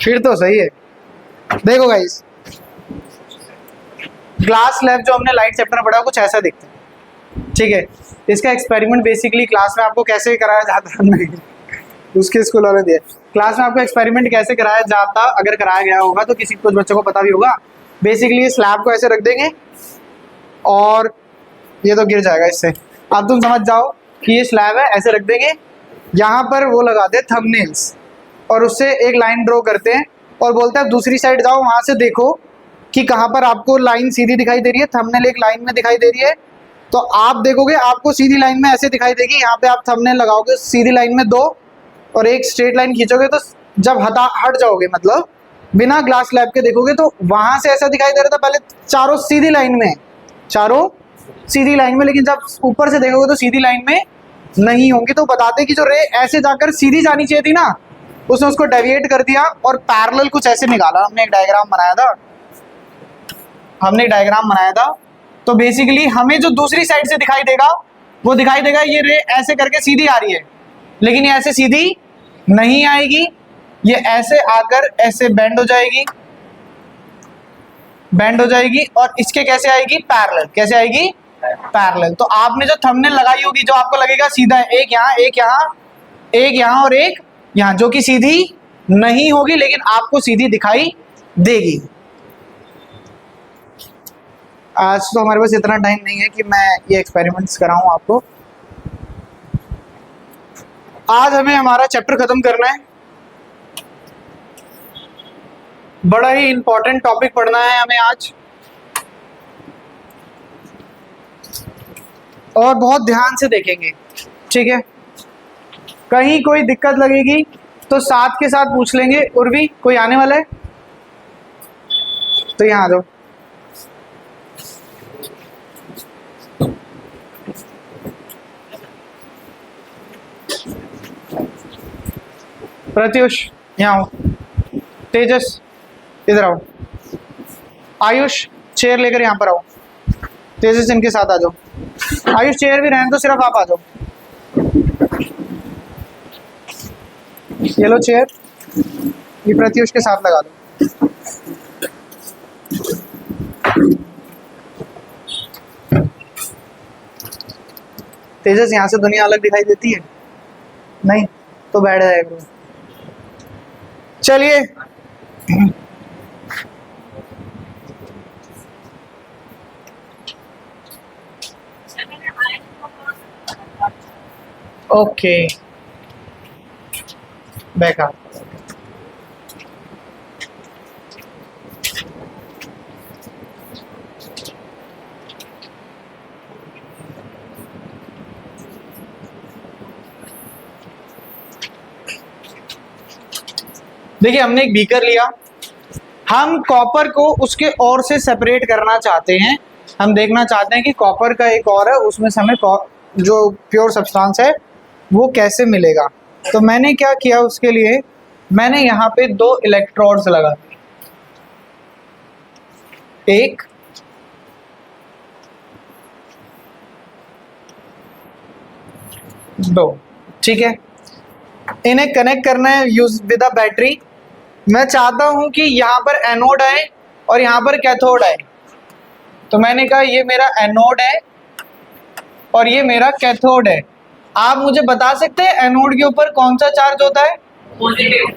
फिर तो सही है। देखो गाइस, ग्लास स्लैब जो हमने लाइट चैप्टर में पढ़ा कुछ ऐसा दिखता है, ठीक है। इसका एक्सपेरिमेंट बेसिकली क्लास में आपको कैसे कराया जाता नहीं, उसके स्कूल वाले दिए। क्लास में आपको एक्सपेरिमेंट कैसे कराया जाता, अगर कराया गया होगा तो किसी कुछ बच्चों को पता भी होगा। बेसिकली स्लैब को ऐसे रख देंगे और ये तो गिर जाएगा इससे। अब तुम समझ जाओ कि ये स्लैब है, ऐसे रख देंगे, यहाँ पर वो लगाते हैं थंबनेल्स और उससे एक लाइन ड्रॉ करते हैं और बोलते हैं दूसरी साइड जाओ, वहाँ से देखो कि कहाँ पर आपको लाइन सीधी दिखाई दे रही है, थंबनेल एक लाइन में दिखाई दे रही है। तो आप देखोगे आपको सीधी लाइन में ऐसे दिखाई देगी, यहाँ पे आप थंबनेल लगाओगे सीधी लाइन में 2 और एक स्ट्रेट लाइन खींचोगे तो जब हट जाओगे, मतलब बिना ग्लास स्लैब के देखोगे तो वहाँ से ऐसा दिखाई दे रहा था पहले चारों सीधी लाइन में, चारों सीधी लाइन में, लेकिन जब ऊपर से देखोगे तो सीधी लाइन में नहीं होंगी। तो बताते कि जो रे ऐसे जाकर सीधी जानी चाहिए थी ना, उसने उसको डेविएट कर दिया और पैरेलल कुछ ऐसे निकाला। हमने एक डायग्राम बनाया था, तो बेसिकली हमें जो दूसरी साइड से दिखाई देगा वो दिखाई देगा ये रे ऐसे करके सीधी आ रही है, लेकिन ये ऐसे सीधी नहीं आएगी, ये ऐसे आकर ऐसे बेंड हो जाएगी और इसके कैसे आएगी, पैरेलल। कैसे आएगी, पैरेलल। तो आपने जो थंबनेल लगाई होगी जो आपको लगेगा सीधा है, एक यहाँ एक यहाँ एक यहाँ और एक यहाँ, जो कि सीधी नहीं होगी लेकिन आपको सीधी दिखाई देगी। आज तो हमारे पास इतना टाइम नहीं है कि मैं ये एक्सपेरिमेंट्स कराऊं आपको। आज हमें हमारा चैप्टर खत्म करना है, बड़ा ही इंपॉर्टेंट टॉपिक पढ़ना है हमें आज, और बहुत ध्यान से देखेंगे, ठीक है। कहीं कोई दिक्कत लगेगी तो साथ के साथ पूछ लेंगे। उर्वी, कोई आने वाला है तो यहाँ आ जाओ। प्रत्युष यहाँ आओ, तेजस इधर आओ, आयुष चेयर लेकर यहाँ पर आओ, तेजस इनके साथ आ जाओ। आयुष चेयर भी रहने तो, सिर्फ आप आ जाओ। ये लो चेयर, ये प्रत्युष के साथ लगा दो। तेजस यहाँ से दुनिया अलग दिखाई देती है नहीं तो बैठ जाएगा। चलिए ओके, बैका देखिए, हमने एक बीकर लिया, हम कॉपर को उसके और से सेपरेट करना चाहते हैं। हम देखना चाहते हैं कि कॉपर का एक और है, उसमें से हमें जो प्योर सब्सटेंस है वो कैसे मिलेगा। तो मैंने क्या किया, उसके लिए मैंने यहाँ पे 2 इलेक्ट्रोड्स लगा दिए, एक दो, ठीक है। इन्हें कनेक्ट करना है यूज विद अ बैटरी। मैं चाहता हूं कि यहाँ पर एनोड है और यहाँ पर कैथोड है, तो मैंने कहा ये मेरा एनोड है और ये मेरा कैथोड है। आप मुझे बता सकते हैं एनोड के ऊपर कौन सा चार्ज होता है,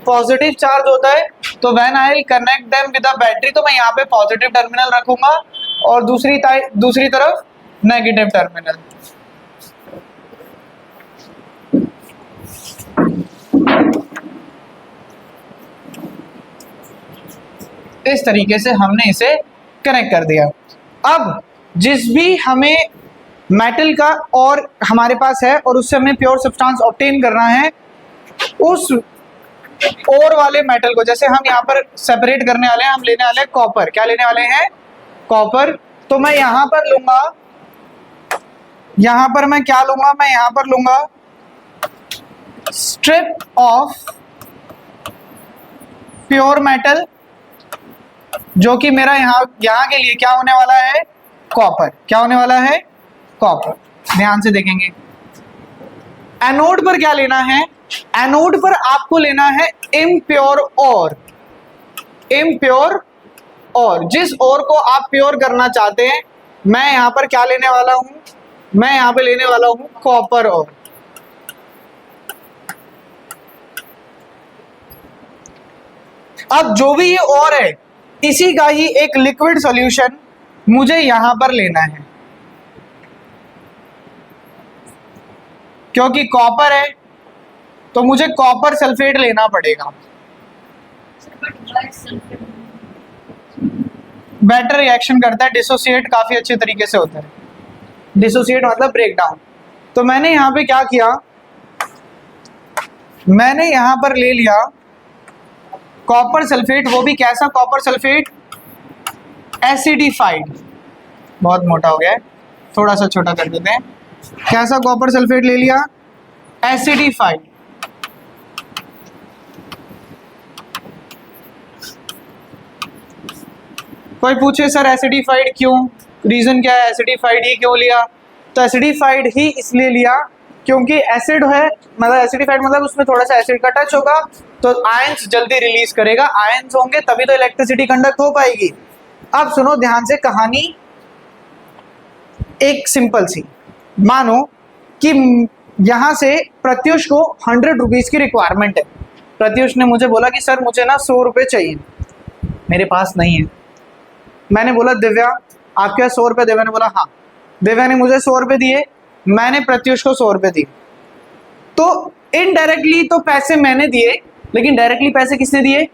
पॉजिटिव चार्ज होता है। तो when I will connect them with a battery, तो मैं यहाँ पे पॉजिटिव टर्मिनल रखूंगा और दूसरी तरफ नेगेटिव टर्मिनल। इस तरीके से हमने इसे कनेक्ट कर दिया। अब जिस भी हमें मेटल का और हमारे पास है और उससे हमें प्योर सब्सटेंस ऑब्टेन करना है, उस और वाले मेटल को, जैसे हम यहाँ पर सेपरेट करने वाले हैं, हम लेने वाले हैं कॉपर। क्या लेने वाले हैं, कॉपर। तो मैं यहाँ पर लूंगा, यहाँ पर मैं क्या लूंगा, मैं यहाँ पर लूंगा स्ट्रिप ऑफ प्योर मेटल, जो कि मेरा यहाँ के लिए क्या होने वाला है, कॉपर। क्या होने वाला है, कॉपर। ध्यान से देखेंगे। एनोड पर क्या लेना है, एनोड पर आपको लेना है इम्प्योर ओर। इम्प्योर और, जिस और को आप प्योर करना चाहते हैं, मैं यहां पर क्या लेने वाला हूं, मैं यहां पे लेने वाला हूं कॉपर और। अब जो भी ये और है, इसी का ही एक लिक्विड सॉल्यूशन मुझे यहां पर लेना है, क्योंकि कॉपर है तो मुझे कॉपर सल्फेट लेना पड़ेगा। बेटर रिएक्शन करता है, डिसोसिएट काफी अच्छे तरीके से होता है। डिसोसिएट मतलब ब्रेक डाउन। तो मैंने यहां पे क्या किया, मैंने यहां पर ले लिया कॉपर सल्फेट, वो भी कैसा कॉपर सल्फेट, एसिडिफाइड। बहुत मोटा हो गया है, थोड़ा सा छोटा कर देते हैं। कैसा कॉपर सल्फेट ले लिया, एसिडिफाइड। कोई पूछे सर एसिडिफाइड क्यों, रीजन क्या है, एसिडिफाइड ही क्यों लिया? तो एसिडिफाइड ही इसलिए लिया क्योंकि एसिड है, मतलब एसिडिफाइड मतलब उसमें थोड़ा सा एसिड का टच होगा तो आयंस जल्दी रिलीज करेगा, आयंस होंगे तभी तो इलेक्ट्रिसिटी कंडक्ट हो पाएगी। अब सुनो ध्यान से कहानी, एक सिंपल सी, मानो कि यहां से प्रत्युष को 100 रुपीज की रिक्वायरमेंट है। प्रत्युष ने मुझे बोला कि सर मुझे ना 100 रुपये चाहिए, मेरे पास नहीं है। मैंने बोला दिव्या आपके पास 100 रुपये दे, मैंने बोला हाँ। दिव्या ने मुझे 100 रुपये दिए, मैंने प्रत्युष को 100 रुपये दिए। तो इनडायरेक्टली तो पैसे मैंने दिए, लेकिन डायरेक्टली पैसे किसने दिए,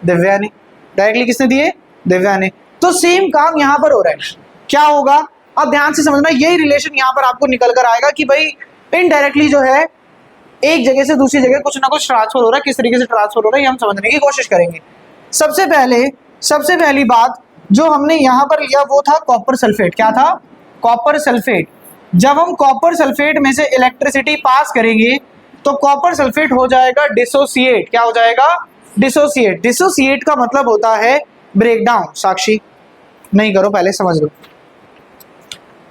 दिव्या ने। डायरेक्टली किसने दिए, दिव्या ने। तो सेम काम यहाँ पर हो रहा है। क्या होगा, अब ध्यान से समझना, यही रिलेशन यहाँ पर आपको निकल कर आएगा कि भाई इनडायरेक्टली जो है एक जगह से दूसरी जगह कुछ ना कुछ ट्रांसफर हो रहा है। किस तरीके से ट्रांसफर हो रहा है ये हम समझने की कोशिश करेंगे। सबसे पहली बात जो हमने यहाँ पर लिया वो था कॉपर सल्फेट। क्या था, कॉपर सल्फेट। जब हम कॉपर सल्फेट में से इलेक्ट्रिसिटी पास करेंगे तो कॉपर सल्फेट हो जाएगा डिसोसिएट। क्या हो जाएगा, डिसोसिएट। डिसोसिएट का मतलब होता है ब्रेकडाउन। साक्षी नहीं करो, पहले समझ लो।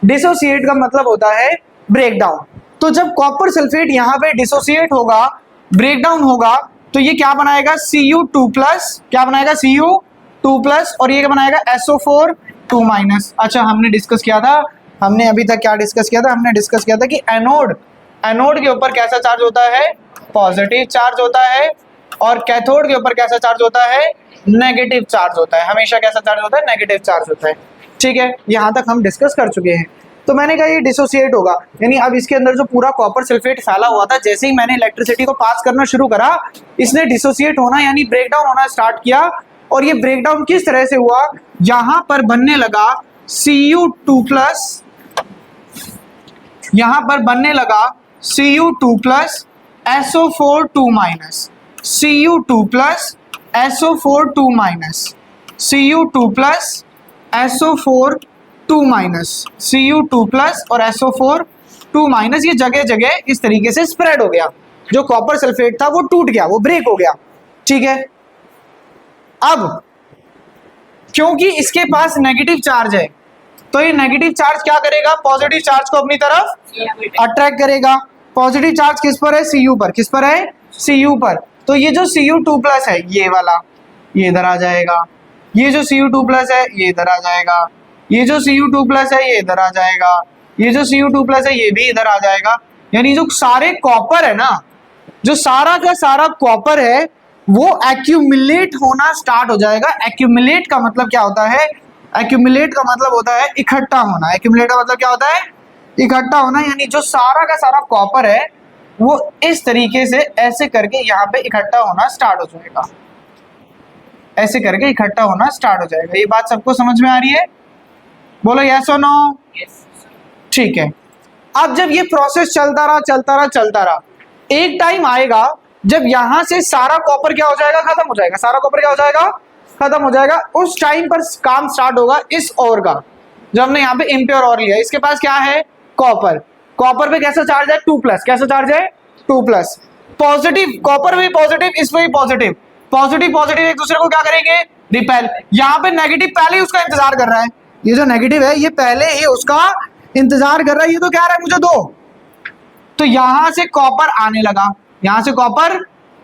डिसोसिएट का मतलब होता है ब्रेकडाउन। तो जब कॉपर सल्फेट यहाँ पे डिसोसिएट होगा, ब्रेकडाउन होगा, तो ये क्या बनाएगा, Cu2+। क्या बनाएगा, Cu2+, और ये क्या बनाएगा, SO4 2-। अच्छा हमने डिस्कस किया था, हमने अभी तक क्या डिस्कस किया था, हमने डिस्कस किया था कि एनोड के ऊपर कैसा चार्ज होता है, पॉजिटिव चार्ज होता है, और कैथोड के ऊपर कैसा चार्ज होता है, नेगेटिव चार्ज होता है। हमेशा कैसा चार्ज होता है, नेगेटिव चार्ज होता है। ठीक है, यहां तक हम डिस्कस कर चुके हैं। तो मैंने कहा ये डिसोसिएट होगा, यानी अब इसके अंदर जो पूरा कॉपर सल्फेट फैला हुआ था, जैसे ही मैंने इलेक्ट्रिसिटी को पास करना शुरू करा, इसने डिसोसिएट होना यानी ब्रेकडाउन होना स्टार्ट किया। और ये ब्रेकडाउन किस तरह से हुआ, यहां पर बनने लगा Cu2+, यहां पर बनने लगा Cu2+, SO4 2-। Cu2+, SO4 2-। Cu2+, SO4 2-। Cu2+ और SO4 2-, ये जगह जगह इस तरीके से स्प्रेड हो गया। जो कॉपर सल्फेट था वो टूट गया, वो ब्रेक हो गया। ठीक है, अब क्योंकि इसके पास नेगेटिव चार्ज है, तो ये नेगेटिव चार्ज क्या करेगा, पॉजिटिव चार्ज को अपनी तरफ अट्रैक्ट करेगा। पॉजिटिव चार्ज किस पर है, Cu पर। किस पर है, Cu पर। तो ये जो Cu2+ है ये वाला, ये इधर आ जाएगा। ये जो Cu2+ है ये इधर आ जाएगा। ये जो Cu2+ है ये इधर आ जाएगा। ये जो Cu2+ है ये भी इधर आ जाएगा। यानी जो सारे कॉपर है ना, जो सारा का सारा कॉपर है वो एक्यूमुलेट होना स्टार्ट हो जाएगा। एक्यूमुलेट का मतलब क्या होता है, एक्यूमुलेट का मतलब होता है इकट्ठा होना। एक्यूमुलेट का मतलब क्या होता है, इकट्ठा होना। यानी जो सारा का सारा कॉपर है वो इस तरीके से ऐसे करके यहाँ पे इकट्ठा होना स्टार्ट हो जाएगा। ऐसे करके इकट्ठा होना स्टार्ट हो जाएगा। ये बात सबको समझ में आ रही है, बोलो यस और नो। ठीक है, अब जब ये प्रोसेस चलता रहा, एक टाइम आएगा जब यहां से सारा कॉपर क्या हो जाएगा, खत्म हो जाएगा। सारा कॉपर क्या हो जाएगा, खत्म हो जाएगा। उस टाइम पर काम स्टार्ट होगा इस और का, जो हमने यहाँ पे इम्प्योर और लिया। इसके पास क्या है, कॉपर। कॉपर पे कैसा चार्ज है, 2+। कैसा चार्ज है, 2+। पॉजिटिव, कॉपर भी पॉजिटिव, इसमें भी पॉजिटिव। पॉजिटिव एक दूसरे को क्या करेंगे, रिपेल। यहाँ पे नेगेटिव पहले ही उसका इंतजार कर रहा है। ये जो नेगेटिव है ये पहले ही उसका इंतजार कर रहा है। ये तो कह रहा है मुझे दो। तो यहां से कॉपर आने लगा, यहां से कॉपर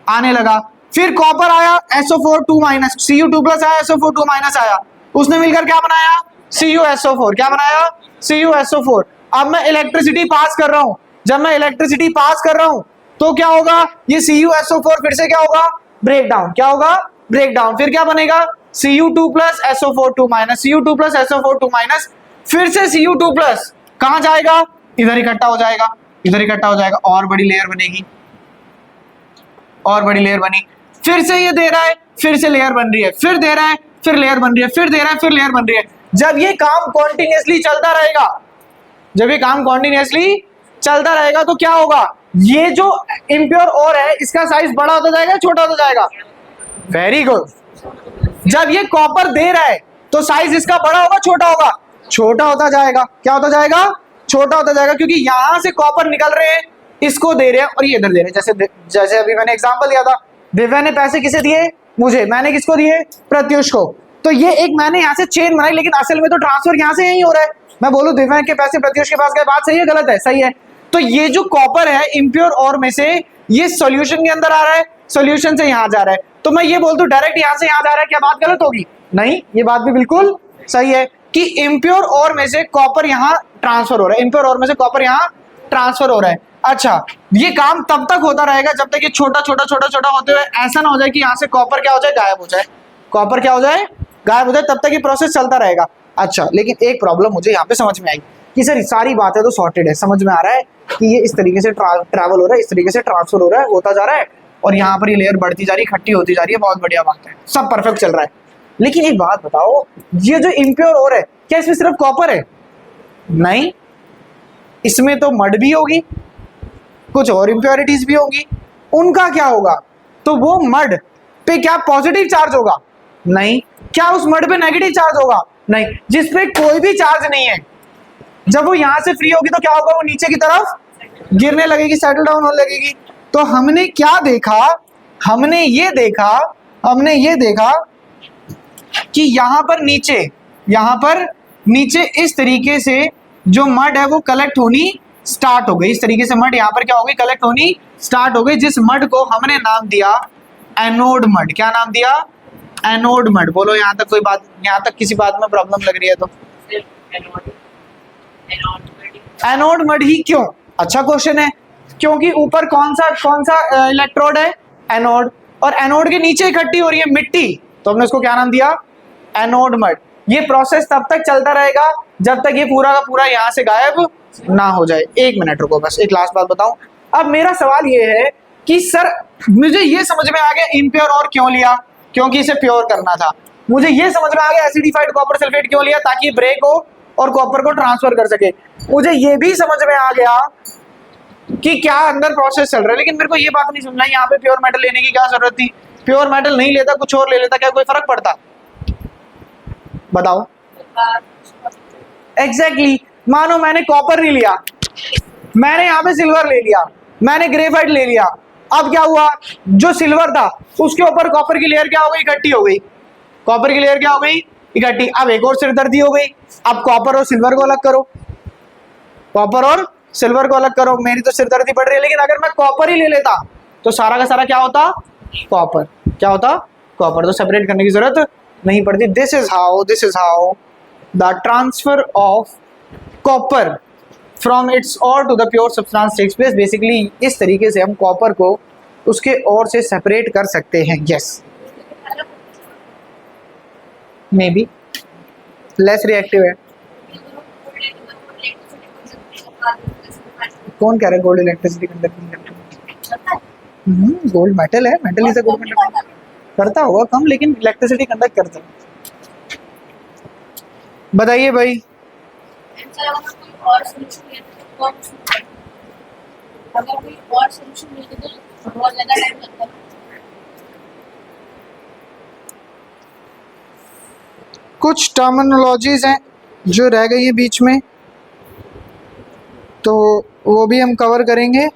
आने लगा। फिर कॉपर आया SO4 2 माइनस, Cu2 आया SO4 2 माइनस आया, उसने मिलकर क्या बनाया CuSO4, क्या बनाया CuSO4। अब मैं इलेक्ट्रिसिटी पास कर रहा हूं, जब मैं इलेक्ट्रिसिटी पास कर रहा हूं तो क्या होगा, ये CuSO4 फिर से क्या होगा ब्रेक डाउन, क्या होगा ब्रेक डाउन, फिर क्या बनेगा Cu2 SO4 2 minus, Cu2 SO4 2 minus, फिर से Cu2 कहां जाएगा, इधर इकट्ठा हो जाएगा, इधर इकट्ठा हो जाएगा, और बड़ी लेयर बनेगी, और बड़ी लेयर बनी, फिर से ये दे रहा है, फिर से लेयर बन रही है, फिर दे रहा है, फिर लेयर बन रही है, फिर दे रहा है, फिर लेयर बन रही है। जब ये काम कॉन्टिन्यूसली चलता रहेगा, जब ये काम कॉन्टिन्यूसली चलता रहेगा तो क्या होगा, ये जो इम्प्योर ओर है इसका साइज बड़ा होता जाएगा, छोटा होता जाएगा, वेरी गुड। जब ये कॉपर दे रहा है तो साइज इसका बड़ा होगा छोटा होगा, छोटा होता जाएगा, क्या होता जाएगा छोटा होता जाएगा, क्योंकि यहां से कॉपर निकल रहे हैं, इसको दे रहे हैं और ये इधर दे रहे हैं। जैसे अभी मैंने एग्जांपल दिया था, दिव्या ने पैसे किसे दिए मुझे, मैंने किसको दिए प्रत्युष को, तो ये एक मैंने यहाँ से चेन बनाई, लेकिन असल में तो ट्रांसफर यहाँ से यही हो रहा है। मैं बोलूं दिव्या के पैसे प्रत्युष के पास गए, बात सही है गलत है, सही है। तो ये जो कॉपर है इम्प्योर और में से ये सॉल्यूशन के अंदर आ रहा है, सॉल्यूशन से यहाँ जा रहा है, तो मैं ये बोल दूं डायरेक्ट यहाँ से यहाँ जा रहा है, क्या बात गलत होगी, नहीं, ये बात भी बिल्कुल सही है कि इम्प्योर और में से कॉपर यहाँ ट्रांसफर हो रहा है, इम्प्योर और में से कॉपर यहाँ ट्रांसफर हो रहा है। अच्छा, ये काम तब तक होता रहेगा जब तक ये छोटा छोटा छोटा छोटा होते हुए ऐसा ना हो जाए कि यहाँ से कॉपर क्या हो जाए गायब हो जाए, कॉपर क्या हो जाए गायब हो जाए, तब तक ये प्रोसेस चलता रहेगा। अच्छा, लेकिन एक प्रॉब्लम मुझे यहाँ पे समझ में आई कि सर सारी बातें तो सॉर्टेड है, समझ में आ रहा है कि ये इस तरीके से ट्रैवल हो रहा है, इस तरीके से ट्रांसफर हो रहा है, होता जा रहा है, और यहाँ पर ये लेयर बढ़ती जा रही है, इकट्ठी होती जा रही है, बहुत बढ़िया बात है, सब परफेक्ट चल रहा है। लेकिन एक बात बताओ, ये जो इम्प्योर ओर है क्या इसमें सिर्फ कॉपर है, नहीं, इसमें तो मड भी होगी, कुछ और इम्प्योरिटीज भी होंगी, उनका क्या होगा, तो वो मड पे क्या पॉजिटिव चार्ज होगा, नहीं, क्या उस मड पे नेगेटिव चार्ज होगा, नहीं, जिसपे कोई भी चार्ज नहीं है, जब वो यहां से फ्री होगी तो क्या होगा, वो नीचे की तरफ गिरने लगेगी, सेटल डाउन होने लगेगी। तो हमने क्या देखा, हमने ये देखा कि यहां पर नीचे इस तरीके से जो मड है वो कलेक्ट होनी स्टार्ट हो गई, इस तरीके से मड यहाँ पर क्या हो गई, कलेक्ट होनी स्टार्ट हो गई, जिस मड को हमने नाम दिया एनोड मड। क्या नाम दिया, एनोड मड। बोलो यहाँ तक कोई बात, यहाँ तक किसी बात में प्रॉब्लम लग रही है तो, एनोड मड ही क्यों, अच्छा क्वेश्चन है, क्योंकि ऊपर कौन सा इलेक्ट्रोड है, एनोड, और एनोड के नीचे इकट्ठी हो रही है मिट्टी, तो हमने उसको क्या नाम दिया, एनोड मड। ये प्रोसेस तब तक चलता रहेगा जब तक ये पूरा का पूरा यहाँ से गायब ना हो जाए। एक मिनट रुको, बस एक लास्ट बात बताऊं। अब मेरा सवाल ये है कि सर मुझे ये समझ में आ गया इम्प्योर और क्यों लिया, क्योंकि इसे प्योर करना था। मुझे ये समझ में आ गया एसिडिफाइड कॉपर सल्फेट क्यों लिया, ताकि ब्रेक हो और कॉपर को ट्रांसफर कर सके। मुझे ये भी समझ में आ गया कि क्या अंदर प्रोसेस चल रहा है, लेकिन मेरे को ये बात नहीं समझना यहाँ पे प्योर मेटल लेने की क्या जरूरत थी। प्योर मेटल नहीं लेता, कुछ और ले लेता, क्या कोई फर्क पड़ता, बताओ। एग्जैक्टली मानो मैंने कॉपर नहीं लिया, मैंने यहाँ पे सिल्वर ले लिया, मैंने ग्रेफाइट ले लिया, अब क्या हुआ, जो सिल्वर था उसके ऊपर कॉपर की लेयर क्या हो गई, इकट्ठी हो गई, कॉपर की लेयर क्या हो गई, इकट्ठी। अब एक और सिरदर्दी हो गई, अब कॉपर और सिल्वर को अलग करो, कॉपर और सिल्वर को अलग करो। मेरी तो सिरदर्दी बढ़ रही है, लेकिन अगर मैं कॉपर ही ले लेता तो सारा का सारा क्या होता, कॉपर, क्या होता, कॉपर। तो सेपरेट करने की जरूरत नहीं पड़ती। This is how the transfer of copper from its ore to the pure substance takes place. Basically इस तरीके से हम कॉपर को उसके और से सेपरेट कर सकते हैं। Yes, may be less reactive है। कौन कह रहा है गोल्ड इलेक्ट्रिसिटी कंडक्ट नहीं करता? गोल्ड मेटल है, metal is a gold conduct करता होगा कम, लेकिन इलेक्ट्रिसिटी कंडक्ट करता है। बताइए भाई। कुछ टर्मिनोलॉजीज हैं जो रह गई है बीच में, तो वो भी हम कवर करेंगे।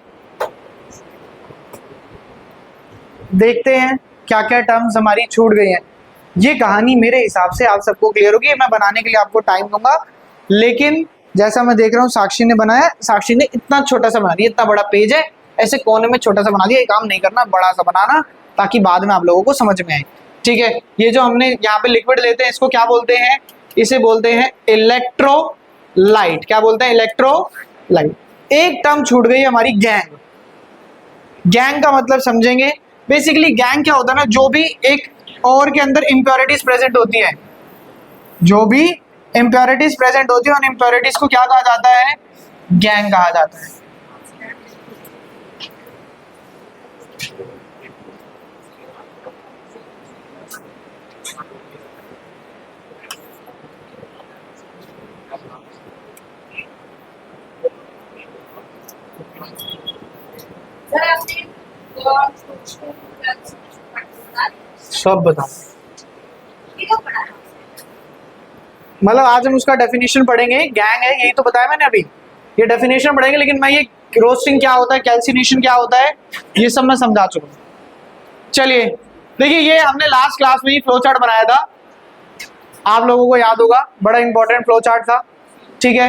देखते हैं क्या क्या टर्म्स हमारी छूट गई हैं। ये कहानी मेरे हिसाब से आप सबको क्लियर होगी। मैं बनाने के लिए आपको टाइम दूंगा, लेकिन जैसा मैं देख रहा हूँ साक्षी ने बनाया, साक्षी ने इतना छोटा सा बना दिया, इतना बड़ा पेज है, ऐसे कोने में छोटा सा बना दिया। ये काम नहीं करना, बड़ा सा बनाना, ताकि बाद में आप लोगों को समझ में आए। ठीक है, ये जो हमने यहाँ पे लिक्विड लेते हैं इसको क्या बोलते हैं, इसे बोलते हैं इलेक्ट्रोलाइट। क्या बोलते हैं, इलेक्ट्रोलाइट। एक टर्म छूट गई हमारी, गैंग। गैंग का मतलब समझेंगे, बेसिकली गैंग क्या होता है ना, जो भी एक और के अंदर इंप्योरिटीज प्रेजेंट होती है, जो भी इंप्योरिटीज प्रेजेंट होती है उन इंप्योरिटीज को क्या कहा जाता है, गैंग कहा जाता है। सब बता, मतलब आज हम उसका डेफिनेशन पढ़ेंगे, गैंग है यही तो बताया मैंने अभी, ये डेफिनेशन पढ़ेंगे, लेकिन मैं ये रोस्टिंग क्या होता है, कैल्सिनेशन क्या होता है, ये सब मैं समझा चुका हूं। चलिए देखिए, ये हमने लास्ट क्लास में ही फ्लो चार्ट बनाया था, आप लोगों को याद होगा, बड़ा इंपॉर्टेंट फ्लो चार्ट था। ठीक है,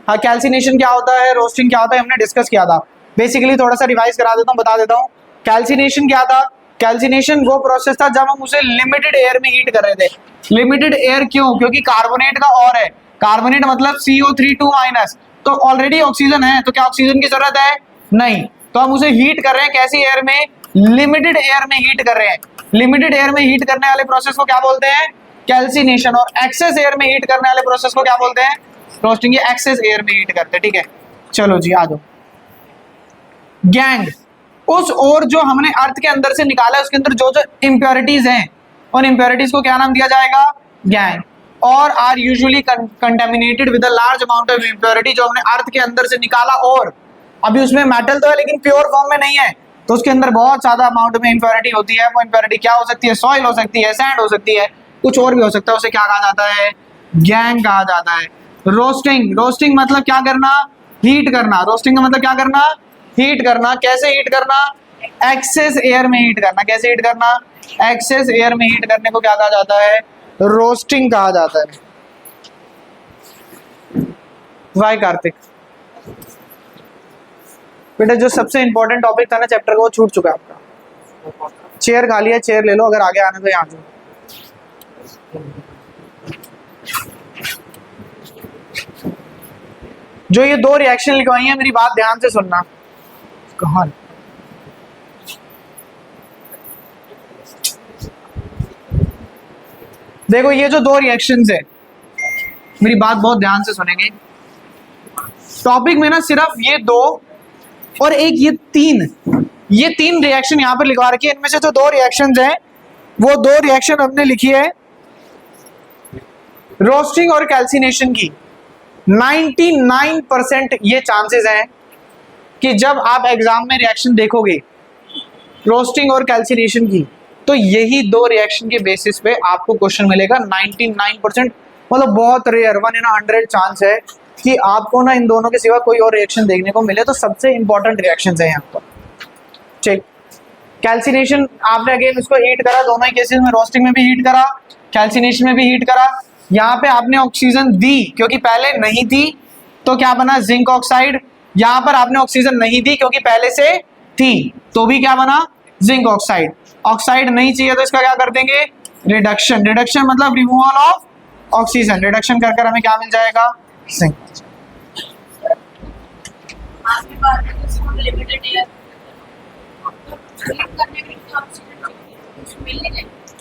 हाँ, कैल्सिनेशन क्या होता है, रोस्टिंग क्या होता है, हमने डिस्कस किया था। बेसिकली थोड़ा सा रिवाइज करा देता हूँ, बता देता हूँ। कैल्सिनेशन क्या था, कैल्सिनेशन वो प्रोसेस था जब हम उसे लिमिटेड एयर में हीट कर रहे थे। लिमिटेड एयर क्यों, क्योंकि कार्बोनेट का और है, कार्बोनेट मतलब CO3 तो ऑलरेडी ऑक्सीजन है, तो क्या ऑक्सीजन की जरूरत है, नहीं, तो हम उसे हीट कर रहे हैं, कैसी एयर में, लिमिटेड एयर में हीट कर रहे हैं। लिमिटेड एयर में हीट करने वाले प्रोसेस को क्या बोलते हैं, कैल्सिनेशन। और एक्सेस एयर में हीट करने वाले प्रोसेस को क्या बोलते हैं, रोस्टिंग। ये एक्सेस एयर में हीट करते हैं। ठीक है, चलो जी आ जाओ। गैंग, उस और जो हमने अर्थ के अंदर से निकाला है उसके अंदर जो जो इंप्योरिटीज हैं, उन इंप्योरिटीज को क्या नाम दिया जाएगा, गैंग। और are usually contaminated with a large amount of impurity, जो हमने अर्थ के अंदर से निकाला, और अभी उसमें मेटल तो है लेकिन प्योर फॉर्म में नहीं है, तो उसके अंदर बहुत ज्यादा अमाउंट में इंप्योरिटी होती है। वो इंप्योरिटी क्या हो सकती है, सॉइल हो सकती है, सैंड हो सकती है, कुछ और भी हो सकता है, उसे क्या कहा जाता है, गैंग कहा जाता है। रोस्टिंग, रोस्टिंग मतलब क्या करना, हीट करना। रोस्टिंग का मतलब क्या करना, हीट करना। कैसे हीट करना, एक्सेस एयर में हीट करना। कैसे हीट करना, एक्सेस एयर में हीट करने को क्या कहा जाता है, रोस्टिंग कहा जाता है। वाई कार्तिक, बेटा जो सबसे इंपॉर्टेंट टॉपिक था ना चैप्टर का वो छूट चुका है आपका। चेयर खाली है, चेयर ले लो, अगर आगे आने तो यहाँ से। जो ये दो रिएक्शन लिखवाई है, मेरी बात ध्यान से सुनना। कहाँ, देखो ये जो दो रिएक्शंस है, मेरी बात बहुत ध्यान से सुनेंगे। टॉपिक में ना सिर्फ ये दो और एक ये तीन रिएक्शन यहाँ पर लिखवा रखी है। इनमें से जो दो रिएक्शंस हैं वो दो रिएक्शन हमने लिखी है रोस्टिंग और कैल्सिनेशन की। 99% ये चांसेस हैं कि जब आप एग्जाम में रिएक्शन देखोगे रोस्टिंग और कैल्सिनेशन की, तो यही दो रिएक्शन के बेसिस पे आपको क्वेश्चन मिलेगा। 99% मतलब बहुत रेयर, 1 in 100 चांस है कि आपको ना इन दोनों के सिवा कोई और रिएक्शन देखने को मिले। तो सबसे इंपॉर्टेंट रिएक्शंस हैं यहाँ पर। ठीक, कैल्सिनेशन आपने अगेन उसको हीट करा, दोनों ही केसेस में, रोस्टिंग में भी हीट करा, कैल्सिनेशन में भी हीट करा। यहाँ पे आपने ऑक्सीजन दी क्योंकि पहले नहीं थी, तो क्या बना, जिंक ऑक्साइड। यहाँ पर आपने ऑक्सीजन नहीं दी क्योंकि पहले से थी, तो भी क्या बना, जिंक ऑक्साइड। ऑक्साइड नहीं चाहिए तो इसका क्या कर देंगे, रिडक्शन। रिडक्शन मतलब रिमूवल ऑफ ऑक्सीजन। रिडक्शन कर कर हमें क्या मिल जाएगा, जिंक।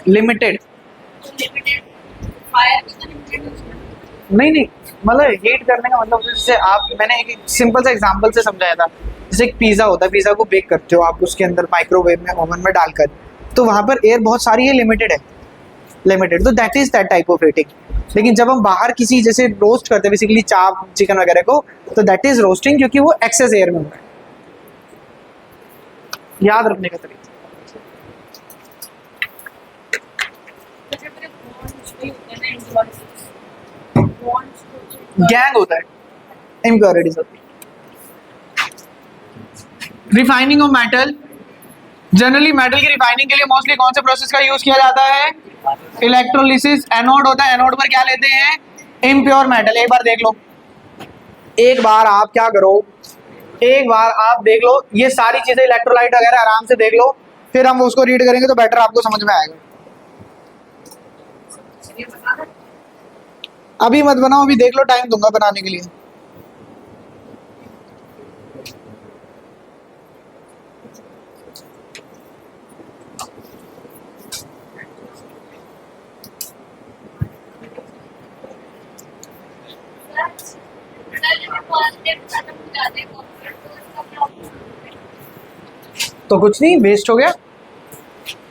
लिमिटेड नहीं, मतलब हीट करने का मतलब जैसे आप, मैंने एक सिंपल सा एग्जांपल से समझाया था। जैसे एक पिज़्ज़ा होता है, पिज़्ज़ा को बेक करते हो आप उसके अंदर माइक्रोवेव में, ओवन में डालकर, तो वहाँ पर एयर बहुत सारी है, लिमिटेड है, लिमिटेड। तो that is that type of heating. लेकिन जब हम बाहर किसी जैसे रोस्ट करते हैं बेसिकली चाप चिकन वगैरह को, तो दैट इज रोस्टिंग, क्योंकि वो एक्सेस एयर में होता है। याद रखने का तरीका, गैंग होता है, इम्प्योरिटीज होती है। Refining of metal, generally metal की रिफाइनिंग के लिए मोस्टली कौन से प्रोसेस का यूज किया जाता है, इलेक्ट्रोलिसिस। एनोड होता है, एनोड पर क्या लेते हैं, इम्प्योर मेटल। एक बार देख लो, एक बार आप क्या करो, एक बार आप देख लो ये सारी चीजें, इलेक्ट्रोलाइट वगैरह आराम से देख लो, फिर हम उसको रीड करेंगे तो बेटर आपको समझ में आएगा। अभी मत बनाओ, अभी देख लो, टाइम दूंगा बनाने के लिए। तो कुछ नहीं, वेस्ट हो गया,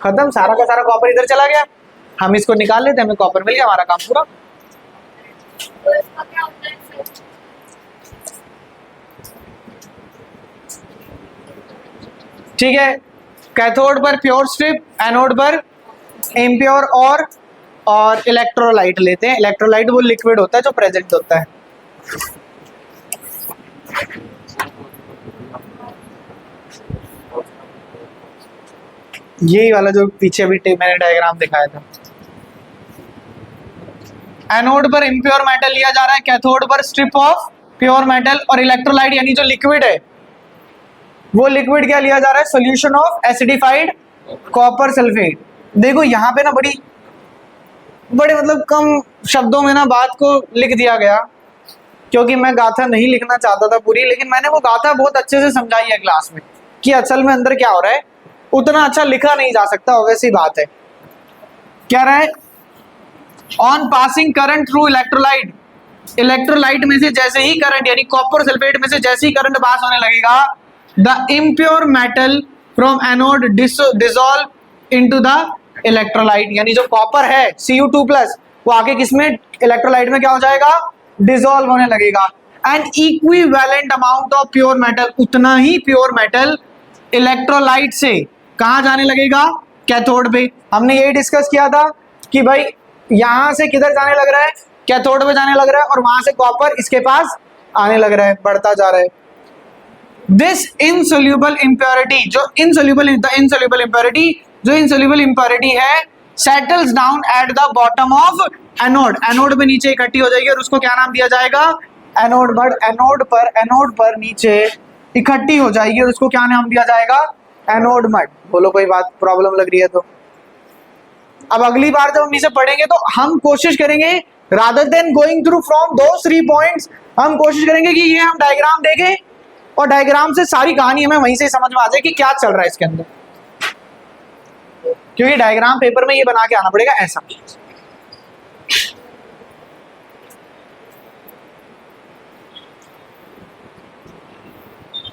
खत्म, सारा का सारा कॉपर इधर चला गया। हम इसको निकाल लेते, हमें कॉपर मिल गया, हमारा काम पूरा। ठीक है, कैथोड पर प्योर स्ट्रिप, एनोड पर इम्प्योर और इलेक्ट्रोलाइट लेते हैं। इलेक्ट्रोलाइट वो लिक्विड होता है जो प्रेजेंट होता है। यही वाला जो पीछे अभी मैंने डायग्राम दिखाया था। एनोड पर इम्प्योर मेटल लिया जा रहा है, कैथोड पर स्ट्रिप ऑफ प्योर मेटल, और इलेक्ट्रोलाइट यानी जो लिक्विड है वो लिक्विड क्या लिया जा रहा है, solution of acidified copper sulphate. देखो यहाँ पे ना बड़े मतलब कम शब्दों में ना बात को लिख दिया गया, क्योंकि मैं गाथा नहीं लिखना चाहता था पूरी, लेकिन मैंने वो गाथा बहुत अच्छे से समझाई है क्लास में कि असल में अंदर क्या हो रहा है। उतना अच्छा लिखा नहीं जा सकता, वैसी बात है। क्या रहा है, on passing current through electrolyte, electrolyte में से जैसे ही करंट यानी कॉपर सल्फेट में से जैसे ही करंट पास होने लगेगा, the impure metal from anode dissolve into the electrolyte, यानी जो कॉपर है Cu2+ वो आगे किसमें, इलेक्ट्रोलाइट में क्या हो जाएगा, डिसॉल्व होने लगेगा। And equivalent amount of pure metal, उतना ही प्योर मेटल इलेक्ट्रोलाइट से कहाँ जाने लगेगा, कैथोड पे। हमने यही डिस्कस किया था कि भाई यहां से किधर जाने लग रहा है, कैथोड पे जाने लग रहा है, और वहां से कॉपर इसके पास आने लग रहा है, बढ़ता जा रहा है। दिस इनसोल्यूबल इम्प्योरिटी, जो इनसोल्यूबल इम्प्योरिटी, जो इनसोल्यूबल इम्प्योरिटी है, settles down at the bottom of anode, anode में नीचे इकट्ठी हो जाएगी और उसको क्या नाम दिया जाएगा, एनोड मड। एनोड पर नीचे इकट्ठी हो जाएगी और उसको क्या नाम दिया जाएगा, एनोड मड। बोलो कोई बात प्रॉब्लम लग रही है तो। अब अगली बार जब हम इसे पढ़ेंगे तो हम कोशिश करेंगे, rather than going through from दो 3 पॉइंट्स, हम कोशिश करेंगे कि ये हम डायग्राम देखें और डायग्राम से सारी कहानी हमें वहीं से समझ में आ जाए कि क्या चल रहा है इसके अंदर, क्योंकि डायग्राम पेपर में ये बना के आना पड़ेगा ऐसा।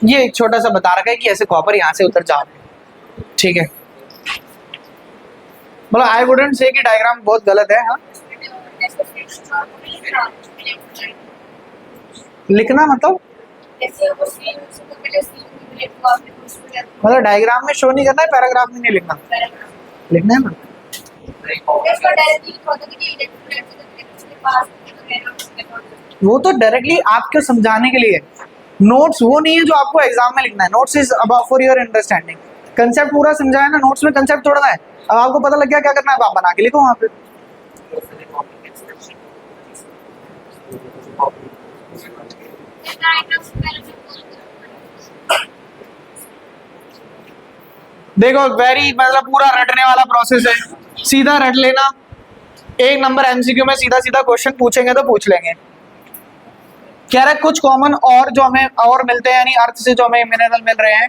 ये एक छोटा सा बता रखा है कि ऐसे कॉपर यहां से उतर जा रहे हैं, ठीक है। मतलब आई वुडंट से कि डायग्राम बहुत गलत है। हाँ, लिखना मतलब डायग्राम में शो नहीं करना है, पैराग्राफ में नहीं लिखना, लिखना है ना। वो तो डायरेक्टली आपको समझाने के लिए, नोट्स वो नहीं है जो आपको एग्जाम में लिखना है। Notes is about for your understanding. Concept पूरा समझाया ना, नोट्स में कंसेप्ट छोड़ना है। अब आपको पता लग गया क्या करना है, आप बना के लिखो वहां पे। देखो वेरी मतलब पूरा रटने वाला प्रोसेस है, सीधा रट लेना। 1 नंबर एमसीक्यू में सीधा सीधा क्वेश्चन पूछेंगे तो पूछ लेंगे। कह रहा है कुछ कॉमन और जो हमें और मिलते हैं, यानी अर्थ से जो हमें मिनरल मिल रहे हैं।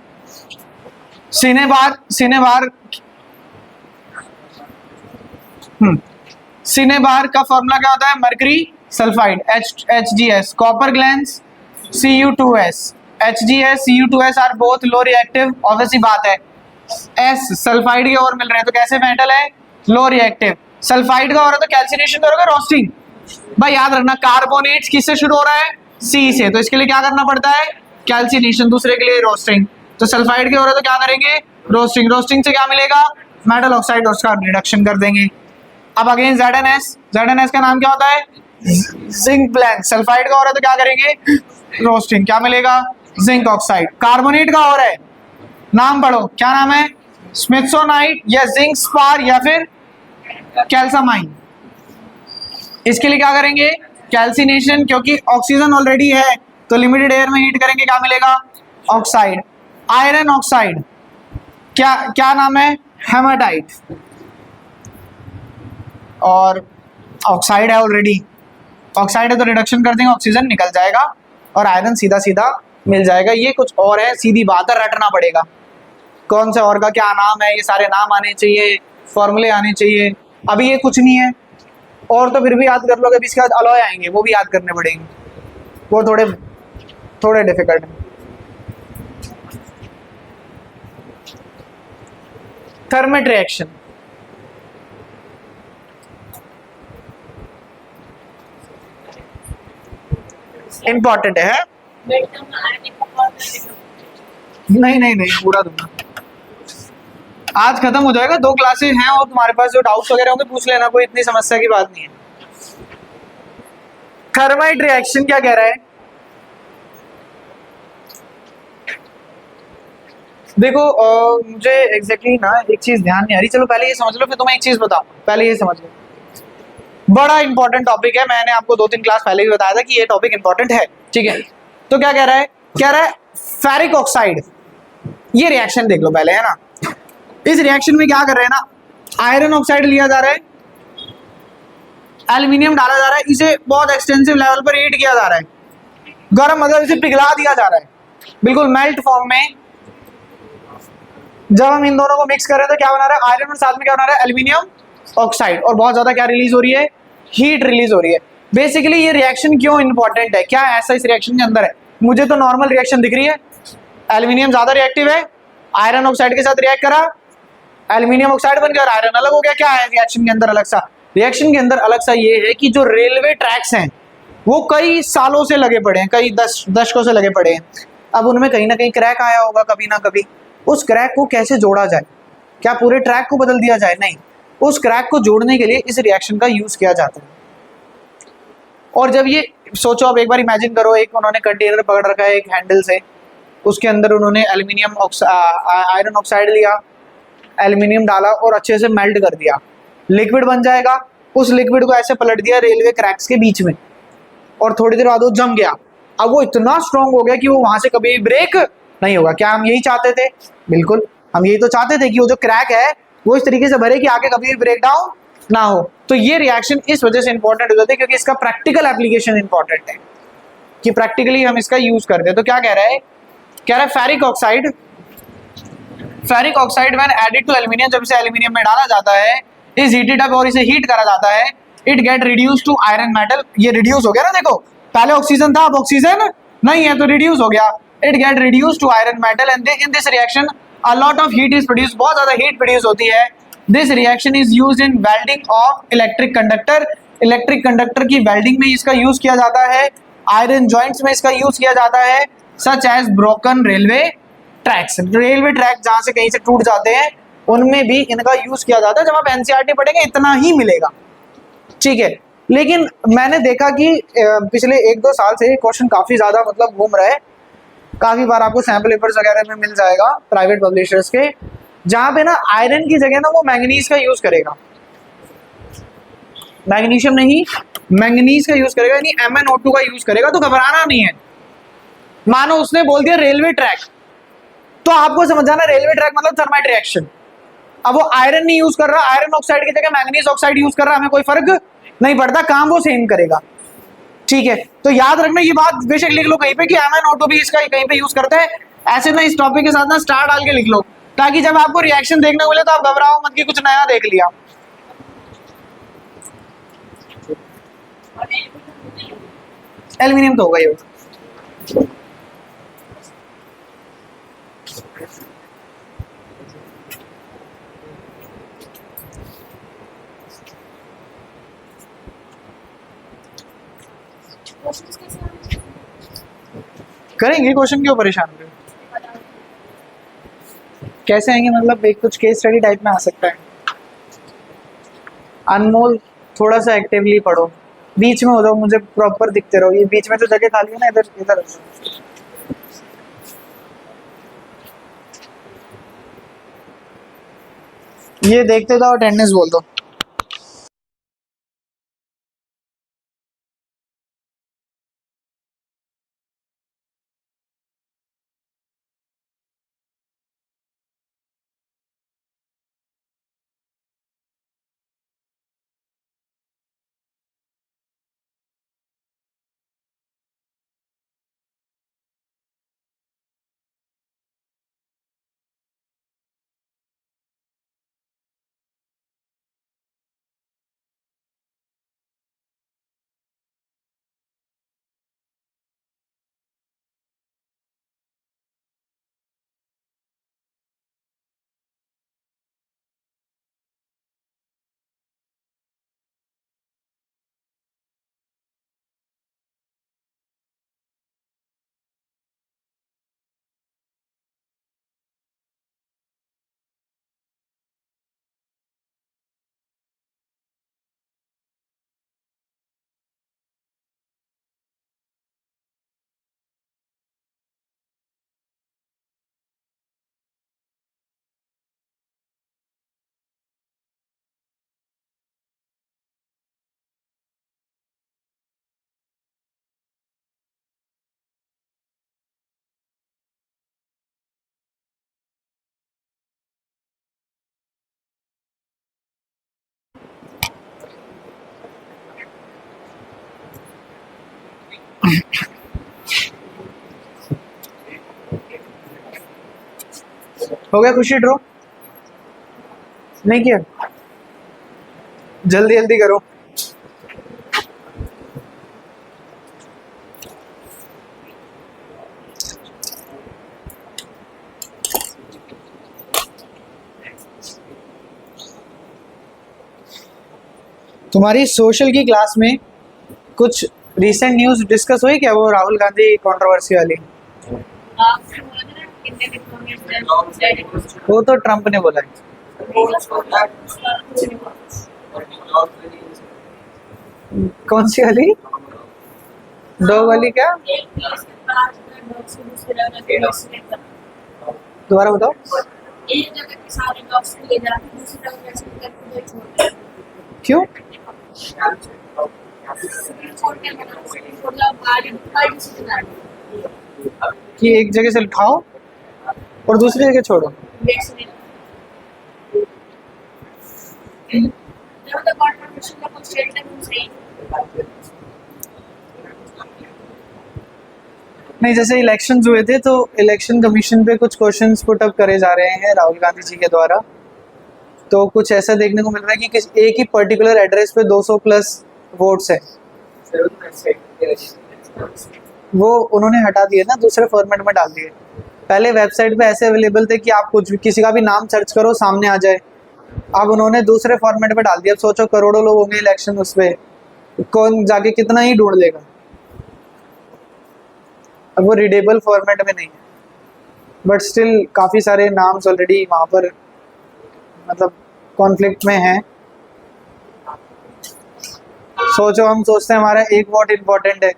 सिनेबार का फॉर्मूला क्या होता है, mercury sulphide HGS, copper glance Cu2S, HGS Cu2S are both low reactive, obviously बात है। S सल्फाइड के और मिल रहे हैं तो कैसे मेटल है, लो रिएक्टिव। सल्फाइड का हो रहा है तो कैल्सिनेशन तो होगा, रोस्टिंग। भाई याद रखना कार्बोनेट किससे शुरू हो रहा है, C से, तो इसके लिए क्या करना पड़ता है, कैल्सिनेशन, दूसरे के लिए रोस्टिंग। तो सल्फाइड के हो रहा है तो क्या करेंगे, रोस्टिंग। रोस्टिंग से क्या मिलेगा, मेटल ऑक्साइड, उसका रिडक्शन कर देंगे। अब अगेन ZnS का नाम क्या होता है, जिंक ब्लेंड। सल्फाइड का हो रहा है तो क्या करेंगे, रोस्टिंग, क्या मिलेगा, जिंक ऑक्साइड। कार्बोनेट का हो रहा है, नाम पढ़ो, क्या नाम है, स्मिथसोनाइट या जिंक स्पार या फिर कैल्सामाइन। इसके लिए क्या करेंगे, कैल्सिनेशन, क्योंकि ऑक्सीजन ऑलरेडी है तो लिमिटेड एयर में हीट करेंगे, क्या मिलेगा, ऑक्साइड। आयरन ऑक्साइड, क्या क्या नाम है, हेमाटाइट, और ऑक्साइड है ऑलरेडी, ऑक्साइड है तो रिडक्शन कर देंगे, ऑक्सीजन निकल जाएगा और आयरन सीधा सीधा मिल जाएगा। ये कुछ और है, सीधी बात है, रटना पड़ेगा कौन से और का क्या नाम है, ये सारे नाम आने चाहिए, फॉर्मूले आने चाहिए। अभी ये कुछ नहीं है, और तो फिर भी याद कर लोगे, अभी इसके बाद अलॉय आएंगे, वो भी याद करने पड़ेंगे, वो थोड़े थोड़े डिफिकल्ट है। थर्मेट रिएक्शन, इंपॉर्टेंट है। नहीं नहीं नहीं, पूरा दूंगा, आज खत्म हो जाएगा, 2 क्लासेस हैं और तुम्हारे पास जो डाउट्स वगैरह होंगे पूछ लेना, कोई इतनी समस्या की बात नहीं है। थर्माइट रिएक्शन क्या कह रहा है, देखो मुझे एग्जैक्टली ना एक चीज ध्यान नहीं आ रही, चलो पहले ये समझ लो फिर तुम्हें एक चीज बताऊं, पहले ये समझ लो, बड़ा इंपॉर्टेंट टॉपिक है, मैंने आपको 2-3 क्लास पहले भी बताया था कि ये टॉपिक इंपॉर्टेंट है, ठीक है। तो क्या कह रहा है, कह रहा है फेरिक ऑक्साइड, ये रिएक्शन देख लो पहले, है ना। इस रिएक्शन में क्या कर रहे हैं ना, आयरन ऑक्साइड लिया जा रहा है, एल्यूमिनियम डाला जा रहा है, इसे बहुत एक्सटेंसिव लेवल पर हीट किया जा रहा है, गर्म मतलब इसे पिघला दिया जा रहा है बिल्कुल मेल्ट फॉर्म में। जब हम इन दोनों को मिक्स कर रहे हैं तो क्या बना रहा है, आयरन और साथ में क्या बना रहा है, एल्यूमिनियम ऑक्साइड, और बहुत ज्यादा क्या रिलीज हो रही है, हीट रिलीज हो रही है। बेसिकली ये रिएक्शन क्यों इंपॉर्टेंट है, क्या ऐसा इस रिएक्शन के अंदर है, मुझे तो नॉर्मल रिएक्शन दिख रही है, एल्यूमिनियम ज्यादा रिएक्टिव है, आयरन ऑक्साइड के साथ रिएक्ट करा, एल्यूमिनियम ऑक्साइड बन गया और आयरन अलग हो गया, क्या है रिएक्शन के अंदर अलग सा, रिएक्शन के अंदर अलग सा ये है कि जो रेलवे ट्रैक्स हैं वो कई सालों से लगे पड़े हैं, कई दशकों से लगे पड़े हैं, अब उनमें कहीं ना कहीं क्रैक आया होगा कभी ना कभी, उस क्रैक को कैसे जोड़ा जाए, क्या पूरे ट्रैक को बदल दिया जाए, नहीं, उस क्रैक को जोड़ने के लिए इस रिएक्शन का यूज किया जाता है। और जब ये सोचो, अब एक बार इमेजिन करो, एक उन्होंने कंटेनर पकड़ रखा है एक हैंडल से, उसके अंदर उन्होंने एल्यूमिनियम आयरन ऑक्साइड लिया, एल्यूमिनियम डाला और अच्छे से मेल्ट कर दिया, लिक्विड बन जाएगा, उस लिक्विड को ऐसे पलट दिया रेलवे क्रैक्स के बीच में, और थोड़ी देर बाद वो जम गया, अब वो इतना स्ट्रांग हो गया कि वो वहां से कभी ब्रेक नहीं होगा। क्या हम यही चाहते थे, बिल्कुल हम यही तो चाहते थे कि वो जो क्रैक है वो इस तरीके से भरे कि आगे कभी भी ब्रेक डाउन ना हो। तो ये रिएक्शन इस वजह से इंपॉर्टेंट हो जाती है क्योंकि इसका प्रैक्टिकल एप्लीकेशन इंपॉर्टेंट है, कि प्रैक्टिकली हम इसका यूज करते हैं। तो क्या कह रहा है, कह रहा है ferric oxide when added to aluminium, जब इसे एल्यूमिनियम में डाला जाता है, इज हीटेड अप, और इसे हीट करा जाता है, it get reduce to iron metal, ये रिड्यूस हो गया ना, देखो पहले ऑक्सीजन था अब ऑक्सीजन नहीं है तो रिड्यूस हो गया, it get reduce to iron metal and in this reaction a lot of heat is produce, बहुत ज्यादा हीट प्रोड्यूस होती है। This reaction is used in welding of electric conductor, electric conductor की वेल्डिंग में इसका use किया जाता है, आयरन जॉइंट्स में इसका यूज किया जाता है, such as broken railway tracks, railway track जहां से कहीं से टूट जाते हैं उनमें भी इनका यूज किया जाता है। जब आप एनसीईआरटी पढ़ेंगे इतना ही मिलेगा, ठीक है। लेकिन मैंने देखा कि पिछले 1-2 साल से क्वेश्चन काफी ज्यादा मतलब घूम रहा है, काफी बार आपको सैम्पल पेपर्स वगैरह में मिल जाएगा प्राइवेट पब्लिशर्स के, जहां पे ना आयरन की जगह ना वो मैंगनीज का यूज करेगा, मैग्नीशियम नहीं मैंगनीज का यूज करेगा, यानी MnO2 का यूज करेगा। तो घबराना नहीं है, मानो उसने बोल दिया रेलवे ट्रैक, तो आपको समझ जाना रेलवे ट्रैक मतलब थर्माइट रिएक्शन। अब वो आयरन नहीं यूज कर रहा, आयरन ऑक्साइड की जगह मैंगनीज ऑक्साइड यूज कर रहा, हमें कोई फर्क नहीं पड़ता, काम वो सेम करेगा, ठीक है। तो याद रखना ये बात, बेशक लिख लो कहीं पे कि MnO2 भी इसका कहीं पे यूज करता है, ऐसे ना इस टॉपिक के साथ ना स्टार डाल के लिख लो, ताकि जब आपको रिएक्शन देखने मिले तो आप घबराओ मत कि कुछ नया देख लिया। एल्यूमिनियम तो होगा ही होगा। करेंगे, क्वेश्चन क्यों परेशान हो रहे हो? कैसे आएंगे मतलब एक कुछ केस स्टडी टाइप में आ सकता है। अनमोल थोड़ा सा एक्टिवली पढ़ो, बीच में हो जाओ, मुझे प्रॉपर दिखते रहो, ये बीच में जो जगह खाली है ना इधर इधर। ये देखते जाओ, अटेंडेंस बोल दो। हो गया खुशी ड्रॉ? नहीं किया? जल्दी जल्दी करो। तुम्हारी सोशल की क्लास में कुछ रीसेंट न्यूज़ डिस्कस हुई क्या, वो राहुल गांधी कंट्रोवर्सी वाली? वो तो ट्रम्प ने बोला है। कौन सी वाली? डॉग वाली क्या? दोबारा बताओ। एक जगह के सारे डॉग्स को ले जाते हैं, दूसरी जगह कैसे करके छोड़ते हैं। क्यों? कि एक जगह से उठाओ और दूसरी जगह छोड़ो। नहीं, जैसे इलेक्शंस हुए थे तो इलेक्शन कमीशन पे कुछ क्वेश्चंस पुट अप करे जा रहे हैं राहुल गांधी जी के द्वारा। तो कुछ ऐसा देखने को मिल रहा है कि एक ही पर्टिकुलर एड्रेस पे 200 प्लस वोट्स है, वो उन्होंने हटा दिए ना, दूसरे फॉर्मेट में डाल दिए। पहले वेबसाइट पे ऐसे अवेलेबल थे कि आप कुछ भी किसी का भी नाम सर्च करो सामने आ जाए, अब उन्होंने दूसरे फॉर्मेट में डाल दिया। अब सोचो करोड़ों लोग होंगे इलेक्शन, उस पर कौन जाके कितना ही ढूंढ लेगा। अब वो रीडेबल फॉर्मेट में नहीं है, बट स्टिल काफ़ी सारे नाम्स ऑलरेडी वहाँ पर मतलब कॉन्फ्लिक्ट में हैं। सोचो, हम सोचते हैं हमारा एक वोट इम्पोर्टेंट है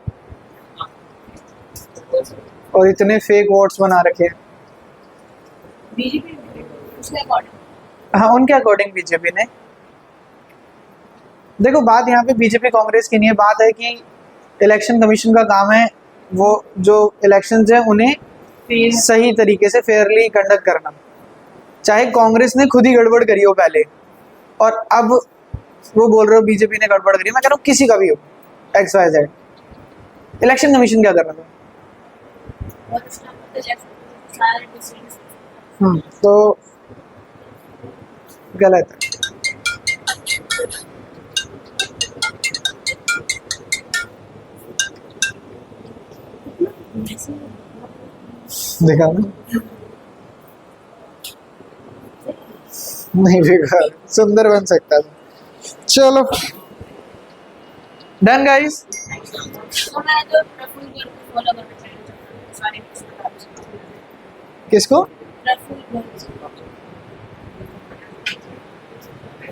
और इतने फेक वोट्स बना रखे हैं। हाँ, उनके अकॉर्डिंग बीजेपी ने। देखो, बात यहाँ पे बीजेपी कांग्रेस की नहीं है, बात है कि इलेक्शन कमीशन का काम है वो जो इलेक्शंस हैं उन्हें सही तरीके से फेयरली कंडक्ट करना। चाहे कांग्रेस ने खुद ही गड़बड़ करी हो पहले और अब वो बोल रहे हो बीजेपी ने गड़बड़ करी, मैं कह रहा हूँ किसी का भी हो, X Y Z, election commission क्या कर रहा था? तो गलत है। देखा ना, नहीं देखा, सुंदर बन सकता था। चलो डन गाइस। किसको?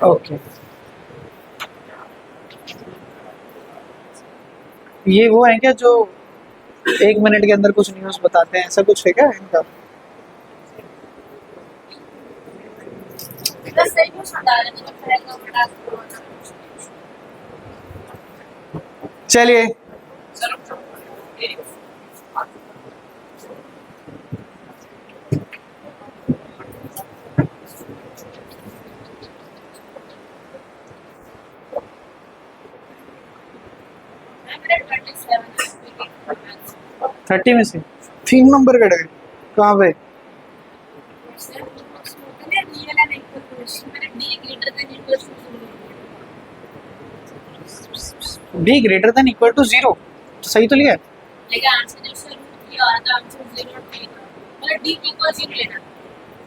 ओके, ये वो है क्या जो 1 मिनट के अंदर कुछ न्यूज़ बताते हैं, ऐसा कुछ है क्या इनका? चलिए थर्टी में से 3 नंबर कट गए। कहाँ पे? D greater than equal to 0, तो सही तो लिया है।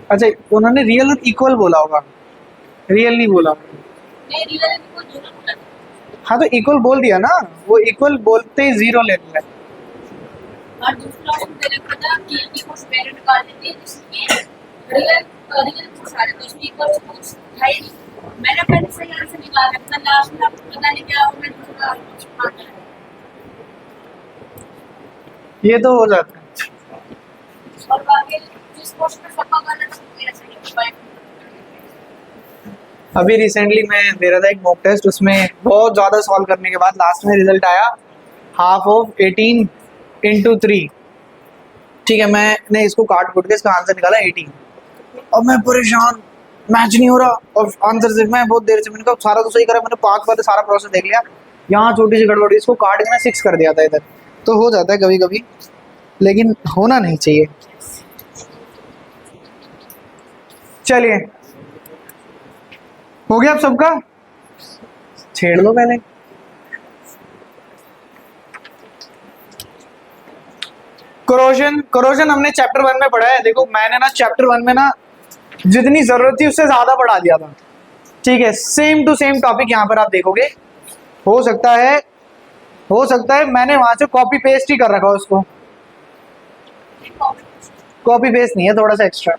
अच्छा, उन्होंने रियल और इक्वल बोला होगा, रियल नहीं बोला। हाँ तो इक्वल बोल दिया ना, वो इक्वल बोलते ही 0 ले लिया। और दूसरा ऑप्शन दे रखा था कि इक्वल से वैल्यू निकाल देंगे जिसकी रियल को सारे तो उसमें इक्वल से है ही। मैंने पहले से आंसर निकाला था, लास्ट में पता नहीं क्या हो, मैं दूसरा ऑप्शन है। ये तो हो जाता है। और बाकी जिस क्वेश्चन में सबका गलत मेरा सही है। अभी रिसेंटली मैं दे रहा था एक मॉक टेस्ट, उसमें बहुत ज़्यादा सॉल्व करने के बाद लास्ट में रिजल्ट आया हाफ ऑफ 18 into 3। ठीक है, मैंने इसको काट कूट के इसका आंसर निकाला 18। अब मैं परेशान, मैच नहीं हो रहा और आंसर से मैं बहुत देर से, मैंने कहा सारा तो सही करा, मैंने 5 बार सारा प्रोसेस देख लिया, यहाँ छोटी सी गड़बड़ी, इसको काट के ना 6 कर दिया था इधर। तो हो जाता है कभी कभी, लेकिन होना नहीं चाहिए। चलिए, हो गया आप सबका? छेड़ लो पहले। कोरोजन, कोरोजन हमने चैप्टर 1 में पढ़ा है। देखो मैंने ना चैप्टर 1 में ना जितनी जरूरत थी उससे ज्यादा पढ़ा दिया था, ठीक है। सेम टू सेम टॉपिक यहाँ पर आप देखोगे। हो सकता है मैंने वहां से कॉपी पेस्ट ही कर रखा हो उसको, कॉपी पेस्ट नहीं है, थोड़ा सा एक्स्ट्रा।